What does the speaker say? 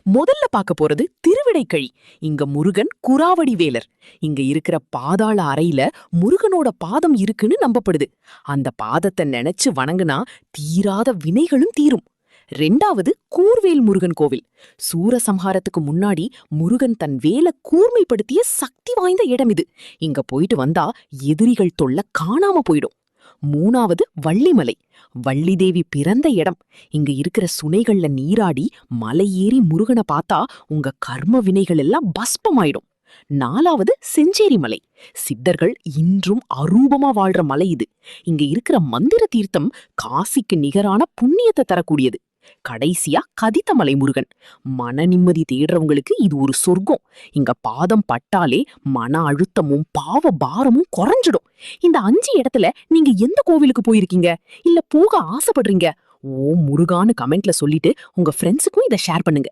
முதல்ல பார்க்க போறது திருவிடைக்கழி. இங்க முருகன் குராவடி வேலர். இங்க இருக்கிற பாதாள அறையில முருகனோட பாதம் இருக்குன்னு நம்பப்படுது. அந்த பாதத்தை நினைச்சு வணங்குனா தீராத வினைகளும் தீரும். ரெண்டாவது கூர்வேல் முருகன் கோவில். சூரசம்ஹாரத்துக்கு முன்னாடி முருகன் தன் வேலை கூர்மைப்படுத்திய சக்தி வாய்ந்த இடம் இது. இங்க போயிட்டு வந்தா எதிரிகள் தொல்லை காணாம போயிடும். மூணாவது வள்ளிமலை. வள்ளி தேவி பிறந்த இடம். இங்க இருக்கிற சுனைகள்ல நீராடி மலை ஏறி முருகனை பார்த்தா உங்க கர்ம வினைகள் எல்லாம் பஸ்பமாயிடும். நாலாவது செஞ்சேரி மலை. சித்தர்கள் இன்றும் அரூபமா வாழ்ற மலை இது. இங்க இருக்கிற மந்திர தீர்த்தம் காசிக்கு நிகரான புண்ணியத்தை தரக்கூடியது. கடைசியா கதித்தமலை முருகன். மன நிம்மதி தேடுறவங்களுக்கு இது ஒரு சொர்க்கம். இங்க பாதம் பட்டாலே மன அழுத்தமும் பாவ பாரமும் குறைஞ்சிடும். இந்த 5 இடத்துல நீங்க எந்த கோவிலுக்கு போயிருக்கீங்க, இல்ல போக ஆசைப்படுறீங்க? ஓ முருகான்னு கமெண்ட்ல சொல்லிட்டு உங்க ஃப்ரெண்ட்ஸுக்கும் இதை ஷேர் பண்ணுங்க.